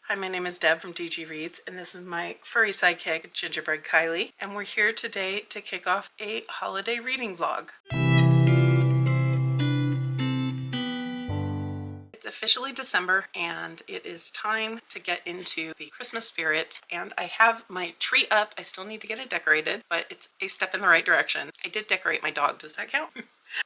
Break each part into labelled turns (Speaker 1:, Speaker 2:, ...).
Speaker 1: Hi, my name is Deb from DG Reads, and this is my furry sidekick, Gingerbread Kylie, and we're here today to kick off a holiday reading vlog. It's officially December, and it is time to get into the Christmas spirit, and I have my tree up. I still need to get it decorated, but it's a step in the right direction. I did decorate my dog. Does that count?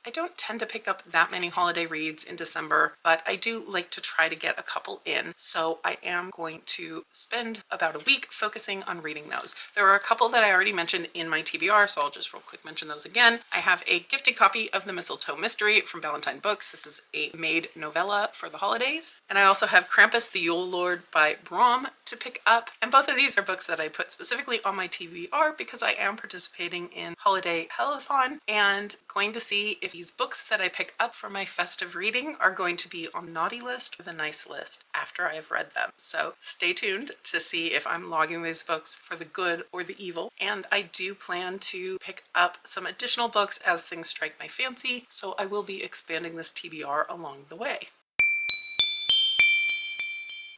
Speaker 1: I don't tend to pick up that many holiday reads in December, but I do like to try to get a couple in. So I am going to spend about a week focusing on reading those. There are a couple that I already mentioned in my TBR, so I'll just real quick mention those again. I have a gifted copy of The Mistletoe Mystery from Valentine Books. This is a made novella for the holidays. And I also have Krampus the Yule Lord by Brom to pick up. And both of these are books that I put specifically on my TBR because I am participating in holiday Hell-A-Thon and going to see if these books that I pick up for my festive reading are going to be on the naughty list or the nice list after I have read them. So stay tuned to see if I'm logging these books for the good or the evil. And I do plan to pick up some additional books as things strike my fancy, so I will be expanding this TBR along the way.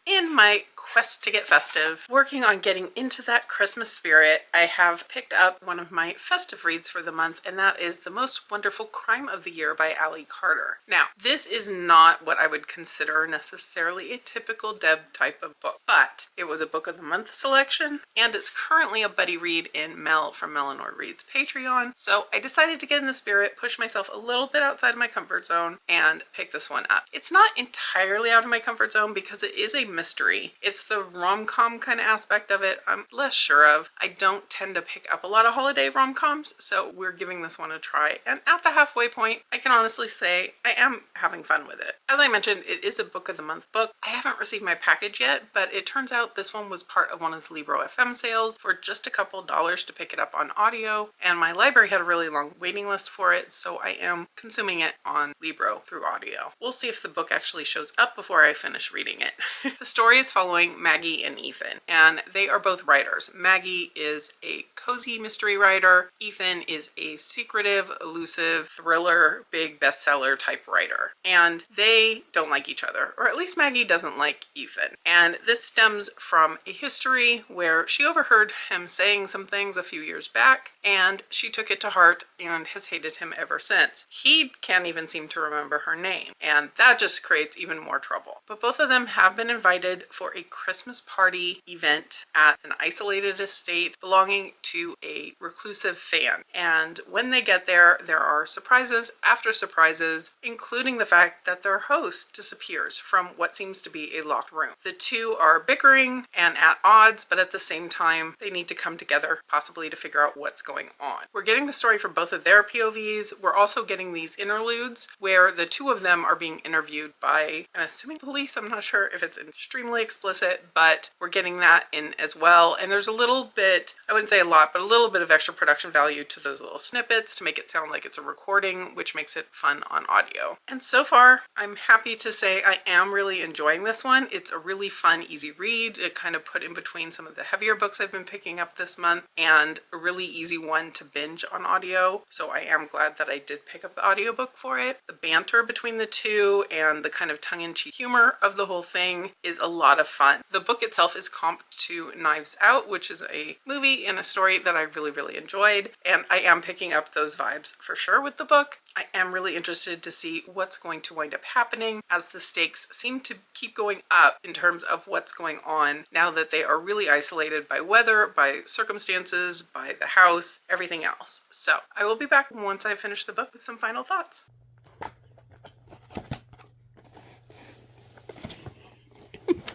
Speaker 1: In my quest to get festive, working on getting into that Christmas spirit, I have picked up one of my festive reads for the month, and that is The Most Wonderful Crime of the Year by Ali Carter. Now, this is not what I would consider necessarily a typical Deb type of book, but it was a book of the month selection, and it's currently a buddy read in Mel from mellenorereads Patreon. So I decided to get in the spirit, push myself a little bit outside of my comfort zone, and pick this one up. It's not entirely out of my comfort zone because it is a mystery. It's the rom-com kind of aspect of it I'm less sure of. I don't tend to pick up a lot of holiday rom-coms, so we're giving this one a try. And at the halfway point, I can honestly say I am having fun with it. As I mentioned, it is a book of the month book. I haven't received my package yet, but it turns out this one was part of one of the Libro FM sales for just a couple dollars to pick it up on audio, and my library had a really long waiting list for it, so I am consuming it on Libro through audio. We'll see if the book actually shows up before I finish reading it. The story is following Maggie and Ethan, and they are both writers. Maggie is a cozy mystery writer. Ethan is a secretive, elusive, thriller, big bestseller type writer. And they don't like each other, or at least Maggie doesn't like Ethan. And this stems from a history where she overheard him saying some things a few years back, and she took it to heart and has hated him ever since. He can't even seem to remember her name, and that just creates even more trouble. But both of them have been invited for a Christmas party event at an isolated estate belonging to a reclusive fan. And when they get there, there are surprises after surprises, including the fact that their host disappears from what seems to be a locked room. The two are bickering and at odds, but at the same time, they need to come together, possibly to figure out what's going on. We're getting the story from both of their POVs. We're also getting these interludes where the two of them are being interviewed by, I'm assuming, police. I'm not sure if it's extremely explicit, but we're getting that in as well. And there's a little bit, I wouldn't say a lot, but a little bit of extra production value to those little snippets to make it sound like it's a recording, which makes it fun on audio. And so far, I'm happy to say I am really enjoying this one. It's a really fun, easy read. It kind of put in between some of the heavier books I've been picking up this month, and a really easy one to binge on audio. So I am glad that I did pick up the audiobook for it. The banter between the two and the kind of tongue-in-cheek humor of the whole thing is a lot of fun. The book itself is comped to Knives Out, which is a movie and a story that I really, really enjoyed, and I am picking up those vibes for sure with the book. I am really interested to see what's going to wind up happening as the stakes seem to keep going up in terms of what's going on now that they are really isolated by weather, by circumstances, by the house, everything else. So I will be back once I finish the book with some final thoughts.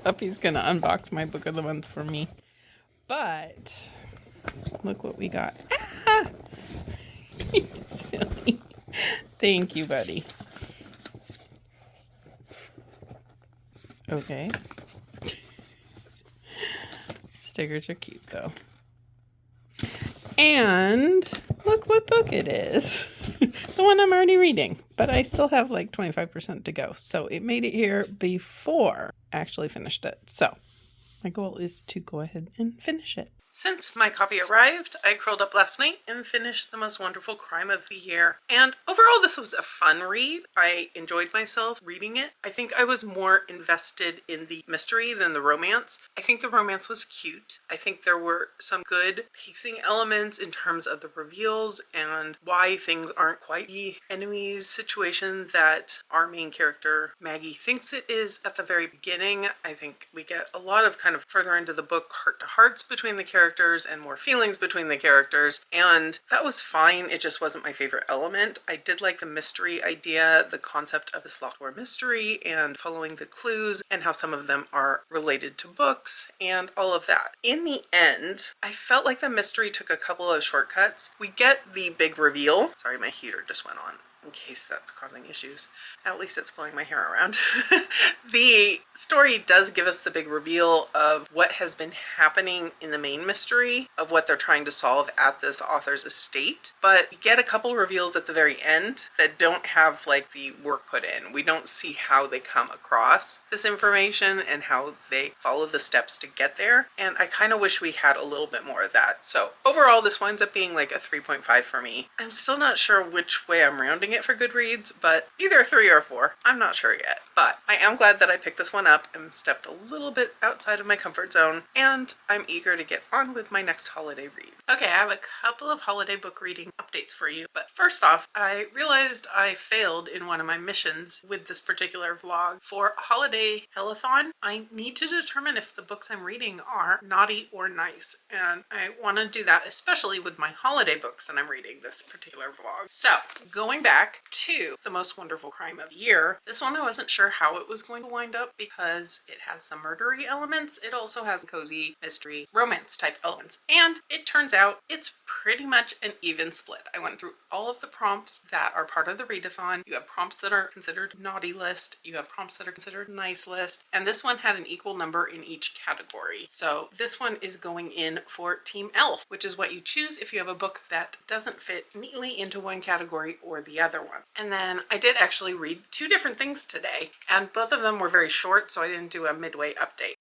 Speaker 1: Puppy's gonna unbox my book of the month for me. But look what we got. Ah! Silly. Thank you, buddy. Okay. Stickers are cute though. And look what book it is. The one I'm already reading, but I still have like 25% to go. So it made it here before I actually finished it. So my goal is to go ahead and finish it. Since my copy arrived, I curled up last night and finished The Most Wonderful Crime of the Year. And overall, this was a fun read. I enjoyed myself reading it. I think I was more invested in the mystery than the romance. I think the romance was cute. I think there were some good pacing elements in terms of the reveals and why things aren't quite the enemies situation that our main character Maggie thinks it is at the very beginning. I think we get a lot of kind of further into the book heart-to-hearts between the characters and more feelings between the characters, and that was fine. It just wasn't my favorite element. I did like the mystery idea, the concept of this locked door mystery and following the clues and how some of them are related to books and all of that. In the end, I felt like the mystery took a couple of shortcuts. We get the big reveal. Sorry, my heater just went on in case that's causing issues. At least it's blowing my hair around. The story does give us the big reveal of what has been happening in the main mystery of what they're trying to solve at this author's estate, but you get a couple reveals at the very end that don't have like the work put in. We don't see how they come across this information and how they follow the steps to get there, and I kind of wish we had a little bit more of that. So overall, this winds up being like a 3.5 for me. I'm still not sure which way I'm rounding it for Goodreads, but either 3 or 4. I'm not sure yet. But I am glad that I picked this one up and stepped a little bit outside of my comfort zone, and I'm eager to get on with my next holiday read. Okay, I have a couple of holiday book reading updates for you, but first off, I realized I failed in one of my missions with this particular vlog. For holiday Hell-A-Thon, I need to determine if the books I'm reading are naughty or nice, and I want to do that especially with my holiday books that I'm reading this particular vlog. So, going back to The Most Wonderful Crime of the Year, this one I wasn't sure how it was going to wind up because it has some murdery elements. It also has cozy mystery romance type elements, and it turns out it's pretty much an even split. I went through all of the prompts that are part of the readathon. You have prompts that are considered naughty list, you have prompts that are considered nice list, and this one had an equal number in each category. So this one is going in for Team Elf, which is what you choose if you have a book that doesn't fit neatly into one category or the other one. And then I did actually read 2 different things today, and both of them were very short, so I didn't do a midway update.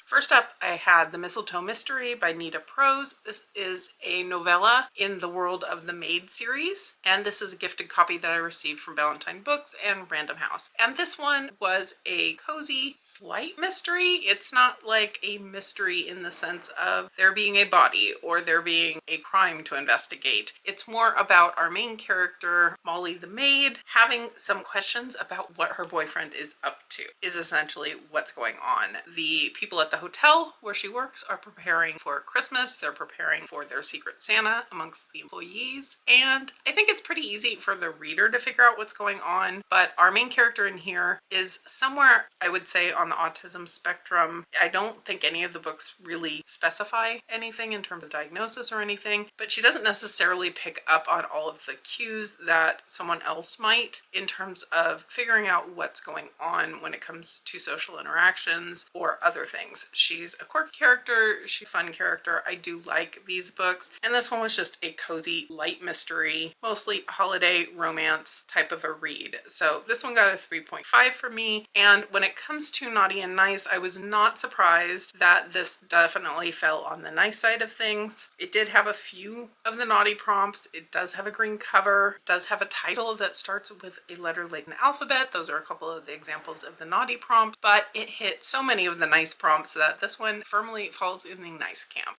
Speaker 1: First up, I had The Mistletoe Mystery by Nita Prose. This is a novella in the world of the Maid series, and this is a gifted copy that I received from Valentine Books and Random House. And this one was a cozy, slight mystery. It's not like a mystery in the sense of there being a body or there being a crime to investigate. It's more about our main character, Molly the maid, having some questions about what her boyfriend is up to, is essentially what's going on. The people at the hotel where she works are preparing for Christmas. They're preparing for their Secret Santa amongst the employees, and I think it's pretty easy for the reader to figure out what's going on, but our main character in here is somewhere, I would say, on the autism spectrum. I don't think any of the books really specify anything in terms of diagnosis or anything, but she doesn't necessarily pick up on all of the cues that someone else might in terms of figuring out what's going on when it comes to social interactions or other things. She's a quirky character, she's a fun character. I do like these books, and this one was just a cozy, light mystery, mostly holiday romance type of a read. So this one got a 3.5 for me, and when it comes to naughty and nice, I was not surprised that this definitely fell on the nice side of things. It did have a few of the naughty prompts. It does have a green cover, it does have a title that starts with a letter like an alphabet. Those are a couple of the examples of the naughty prompt, but it hit so many of the nice prompts that this one firmly falls in the nice camp.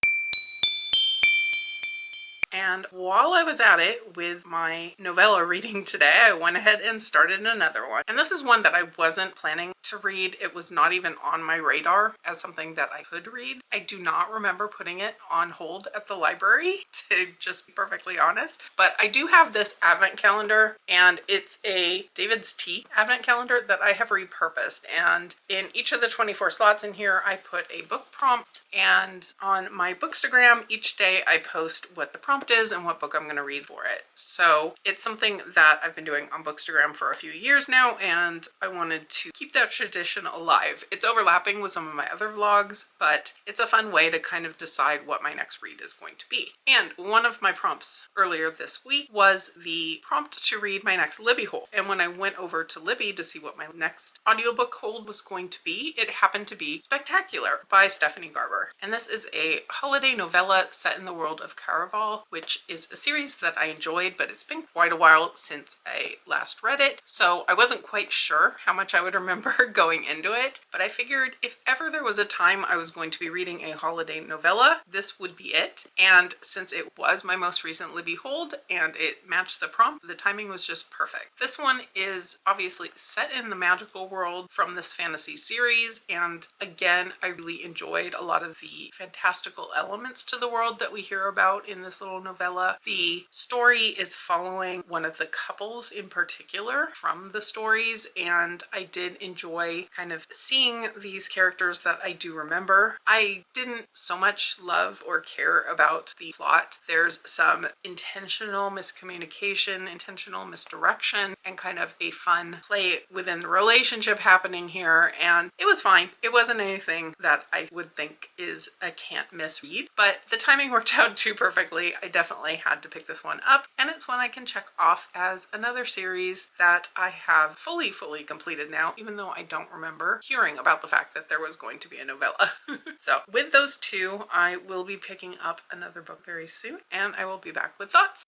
Speaker 1: And while I was at it with my novella reading today, I went ahead and started another one. And this is one that I wasn't planning to read. It was not even on my radar as something that I could read. I do not remember putting it on hold at the library, to just be perfectly honest. But I do have this advent calendar, and it's a David's Tea advent calendar that I have repurposed. And in each of the 24 slots in here, I put a book prompt. And on my Bookstagram, each day I post what the prompt prompt is and what book I'm going to read for it. So it's something that I've been doing on Bookstagram for a few years now, and I wanted to keep that tradition alive. It's overlapping with some of my other vlogs, but it's a fun way to kind of decide what my next read is going to be. And one of my prompts earlier this week was the prompt to read my next Libby hold. And when I went over to Libby to see what my next audiobook hold was going to be, it happened to be Spectacular by Stephanie Garber. And this is a holiday novella set in the world of Caraval, which is a series that I enjoyed, but it's been quite a while since I last read it, so I wasn't quite sure how much I would remember going into it, but I figured if ever there was a time I was going to be reading a holiday novella, this would be it. And since it was my most recent Libby hold and it matched the prompt, the timing was just perfect. This one is obviously set in the magical world from this fantasy series, and again, I really enjoyed a lot of the fantastical elements to the world that we hear about in this little novella. The story is following one of the couples in particular from the stories, and I did enjoy kind of seeing these characters that I do remember. I didn't so much love or care about the plot. There's some intentional miscommunication, intentional misdirection, and kind of a fun play within the relationship happening here, and it was fine. It wasn't anything that I would think is a can't miss read, but the timing worked out too perfectly. I definitely had to pick this one up, and it's one I can check off as another series that I have fully completed now, even though I don't remember hearing about the fact that there was going to be a novella. So with those two, I will be picking up another book very soon, and I will be back with thoughts.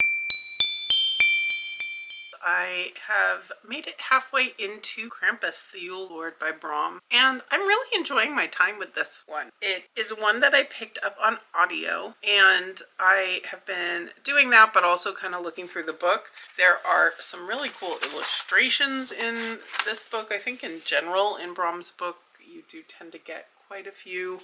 Speaker 1: I have made it halfway into Krampus, the Yule Lord by Brom, and I'm really enjoying my time with this one. It is one that I picked up on audio, and I have been doing that, but also kind of looking through the book. There are some really cool illustrations in this book. I think in general, in Brom's book, you do tend to get quite a few.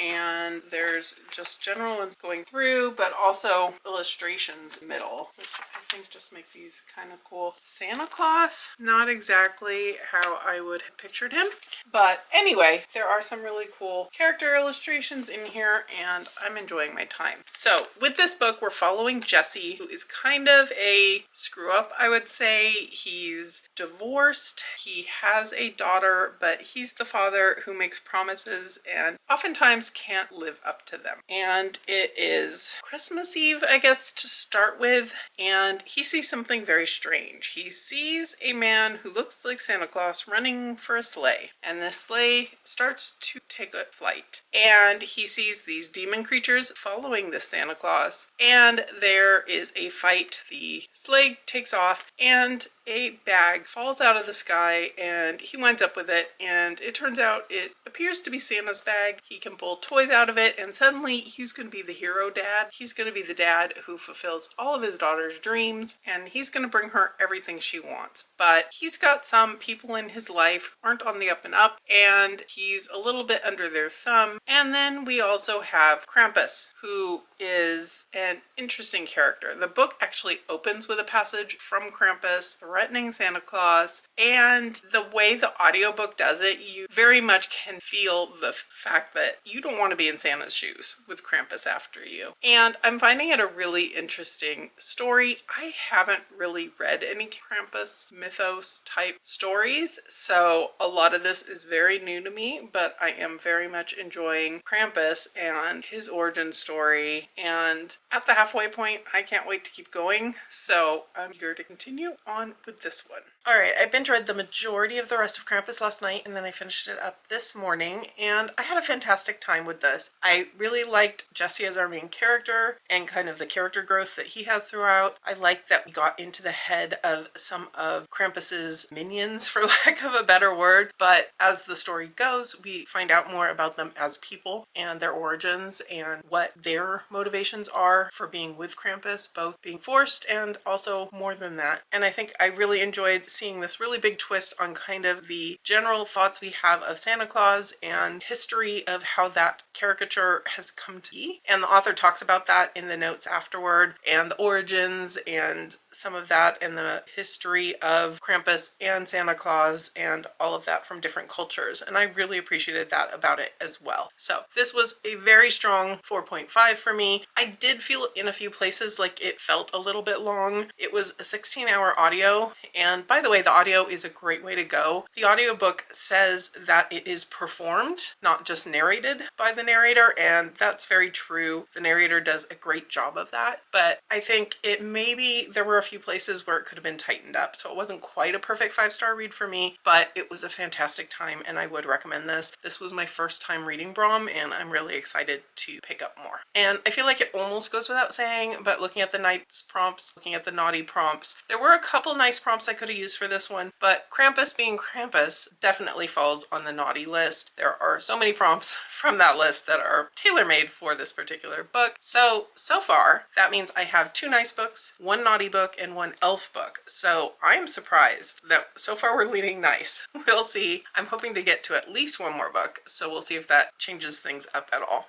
Speaker 1: And there's just general ones going through, but also illustrations in the middle, which I think just make these kind of cool. Santa Claus, not exactly how I would have pictured him, but anyway, there are some really cool character illustrations in here, and I'm enjoying my time. So with this book, we're following Jesse, who is kind of a screw up, I would say. He's divorced, he has a daughter, but he's the father who makes promises and oftentimes can't live up to them. And it is Christmas Eve, I guess, to start with, and he sees something very strange. He sees a man who looks like Santa Claus running for a sleigh, and this sleigh starts to take a flight, and he sees these demon creatures following this Santa Claus, and there is a fight. The sleigh takes off, and a bag falls out of the sky, and he winds up with it, and it turns out it appears to be Santa's bag. He can pull toys out of it, and suddenly he's going to be the hero dad. He's going to be the dad who fulfills all of his daughter's dreams, and he's going to bring her everything she wants. But he's got some people in his life who aren't on the up and up, and he's a little bit under their thumb. And then we also have Krampus, who is an interesting character. The book actually opens with a passage from Krampus threatening Santa Claus, and the way the audiobook does it, you very much can feel the fact that you don't want to be in Santa's shoes with Krampus after you. And I'm finding it a really interesting story. I haven't really read any Krampus mythos type stories, so a lot of this is very new to me, but I am very much enjoying Krampus and his origin story. And at the halfway point, I can't wait to keep going, so I'm eager to continue on with this one. Alright, I binge read the majority of the rest of Krampus last night, and then I finished it up this morning, and I had a fantastic time with this. I really liked Jesse as our main character, and kind of the character growth that he has throughout. I liked that we got into the head of some of Krampus's minions, for lack of a better word, but as the story goes, we find out more about them as people, and their origins, and what their motivations are for being with Krampus, both being forced and also more than that. And I think I really enjoyed seeing this really big twist on kind of the general thoughts we have of Santa Claus and history of how that caricature has come to be. And the author talks about that in the notes afterward, and the origins and some of that, and the history of Krampus and Santa Claus and all of that from different cultures. And I really appreciated that about it as well. So this was a very strong 4.5 for me. I did feel in a few places like it felt a little bit long. It was a 16-hour audio, and by the way, the audio is a great way to go. The audiobook says that it is performed, not just narrated by the narrator, and that's very true. The narrator does a great job of that, but I think there were a few places where it could have been tightened up, so it wasn't quite a perfect 5-star read for me, but it was a fantastic time and I would recommend this. This was my first time reading Brom, and I'm really excited to pick up more. And I feel like it almost goes without saying, but looking at the nice prompts, looking at the naughty prompts, there were a couple nice prompts I could have used for this one, but Krampus being Krampus definitely falls on the naughty list. There are so many prompts from that list that are tailor-made for this particular book. So far, that means I have 2 nice books, 1 naughty book, and 1 elf book. So I'm surprised that so far we're leaning nice. We'll see. I'm hoping to get to at least 1 more book, so we'll see if that changes things up at all.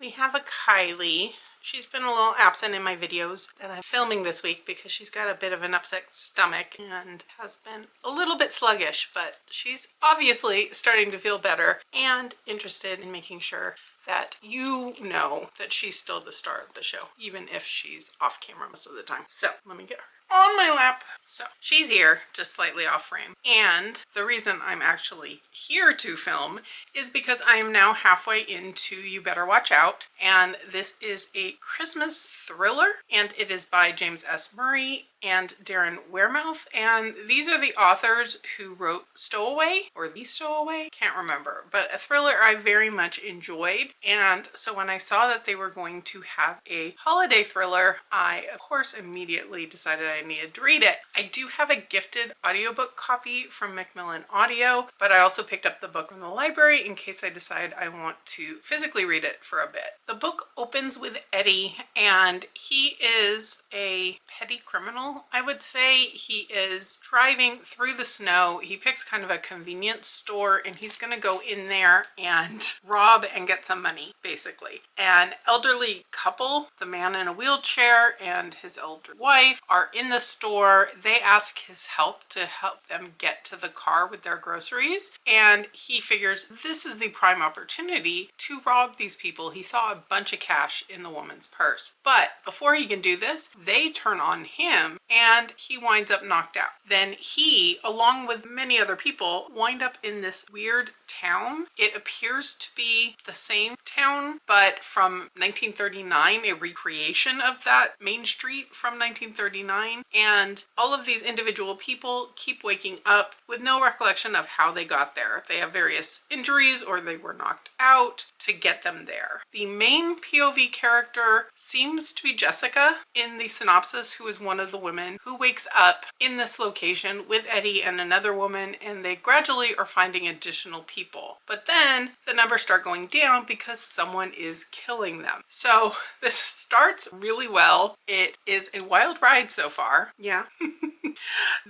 Speaker 1: We have a Kylie. She's been a little absent in my videos that I'm filming this week because she's got a bit of an upset stomach and has been a little bit sluggish, but she's obviously starting to feel better and interested in making sure that you know that she's still the star of the show, even if she's off camera most of the time. So let me get her on my lap. So she's here, just slightly off frame. And the reason I'm actually here to film is because I am now halfway into You Better Watch Out. And this is a Christmas thriller, and it is by James S. Murray and Darren Wearmouth. And these are the authors who wrote Stowaway, or The Stowaway, can't remember, but a thriller I very much enjoyed. And so when I saw that they were going to have a holiday thriller, I of course immediately decided I needed to read it. I do have a gifted audiobook copy from Macmillan Audio, but I also picked up the book from the library in case I decide I want to physically read it for a bit. The book opens with Eddie, and he is a petty criminal, I would say. He is driving through the snow. He picks kind of a convenience store, and he's gonna go in there and rob and get some money, basically. An elderly couple, the man in a wheelchair and his elder wife, are in the store. They ask his help to help them get to the car with their groceries, and he figures this is the prime opportunity to rob these people. He saw a bunch of cash in the woman's purse, but before he can do this, they turn on him and he winds up knocked out. Then he, along with many other people, wind up in this weird town. It appears to be the same town, but from 1939, a recreation of that main street from 1939. And all of these individual people keep waking up with no recollection of how they got there. They have various injuries or they were knocked out to get them there. The main POV character seems to be Jessica in the synopsis, who is one of the women who wakes up in this location with Eddie and another woman, and they gradually are finding additional people. But then the numbers start going down because someone is killing them. So this starts really well. It is a wild ride so far. Yeah.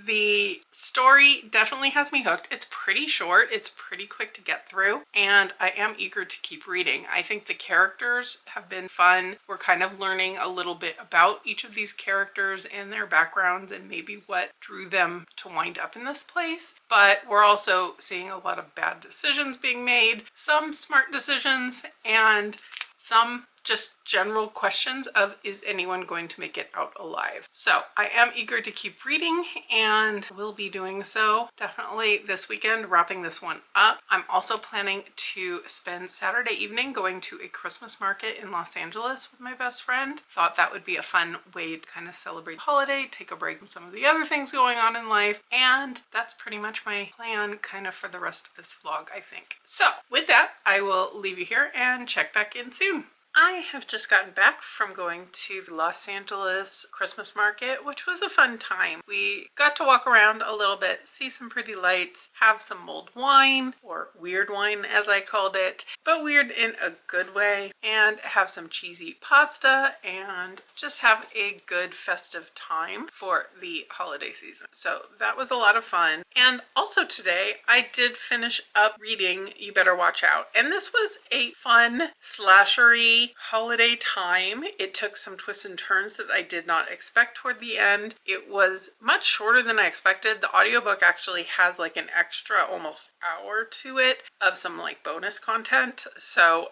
Speaker 1: The story definitely has me hooked. It's pretty short, it's pretty quick to get through, and I am eager to keep reading. I think the characters have been fun. We're kind of learning a little bit about each of these characters and their backgrounds and maybe what drew them to wind up in this place. But we're also seeing a lot of bad decisions being made, some smart decisions, and some just general questions of, is anyone going to make it out alive? So I am eager to keep reading and will be doing so definitely this weekend, wrapping this one up. I'm also planning to spend Saturday evening going to a Christmas market in Los Angeles with my best friend. Thought that would be a fun way to kind of celebrate the holiday, take a break from some of the other things going on in life, and that's pretty much my plan kind of for the rest of this vlog, I think. So with that, I will leave you here and check back in soon. I have just gotten back from going to the Los Angeles Christmas market, which was a fun time. We got to walk around a little bit, see some pretty lights, have some mulled wine, or weird wine as I called it, but weird in a good way, and have some cheesy pasta and just have a good festive time for the holiday season. So that was a lot of fun. And also today I did finish up reading You Better Watch Out. And this was a fun slashery holiday time. It took some twists and turns that I did not expect toward the end. It was much shorter than I expected. The audiobook actually has like an extra almost hour to it of some like bonus content. So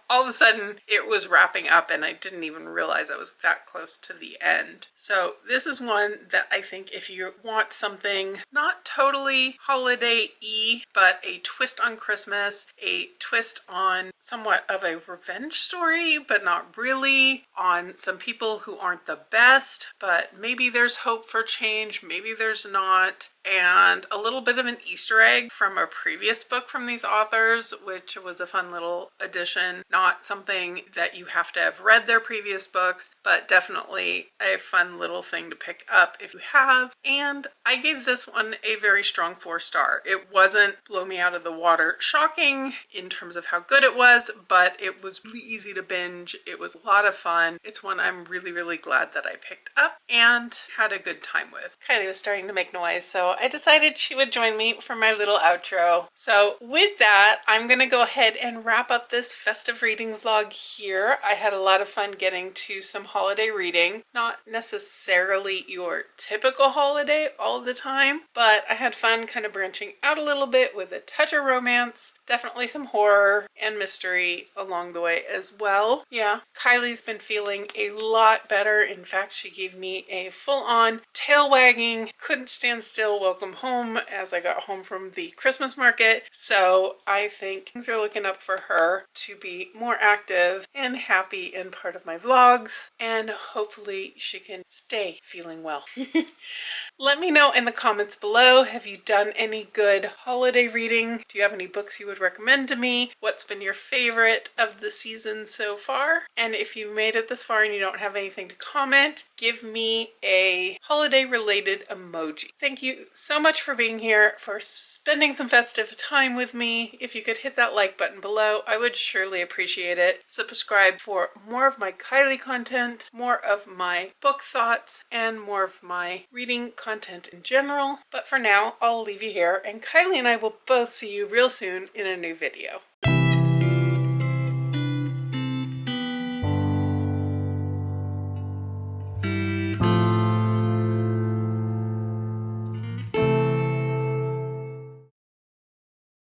Speaker 1: all of a sudden it was wrapping up and I didn't even realize I was that close to the end. So this is one that I think if you want something not totally holiday-y, but a twist on Christmas, a twist on somewhat of a revenge story, but not really, on some people who aren't the best, but maybe there's hope for change, maybe there's not, and a little bit of an Easter egg from a previous book from these authors, which was a fun little addition. Not something that you have to have read their previous books, but definitely a fun little thing to pick up if you have. And I gave this one a very strong 4-star. It wasn't blow me out of the water shocking in terms of how good it was, but it was really easy to binge. It was a lot of fun. It's one I'm really, really glad that I picked up and had a good time with. Kylie was starting to make noise, so I decided she would join me for my little outro. So with that, I'm gonna go ahead and wrap up this festive reading vlog here. I had a lot of fun getting to some holiday reading. Not necessarily your typical holiday all the time, but I had fun kind of branching out a little bit with a touch of romance, definitely some horror and mystery along the way as well. Yeah, Kylie's been feeling a lot better. In fact, she gave me a full-on tail wagging, couldn't stand still welcome home as I got home from the Christmas market. So I think things are looking up for her to be more active and happy in part of my vlogs, and hopefully she can stay feeling well. Let me know in the comments below, have you done any good holiday reading? Do you have any books you would recommend to me? What's been your favorite of the season so far? And if you made it this far and you don't have anything to comment, give me a holiday related emoji. Thank you so much for being here, for spending some festive time with me. If you could hit that like button below, I would surely appreciate it. Subscribe for more of my Kylie content, more of my book thoughts, and more of my reading content in general. But for now, I'll leave you here, and Kylie and I will both see you real soon in a new video.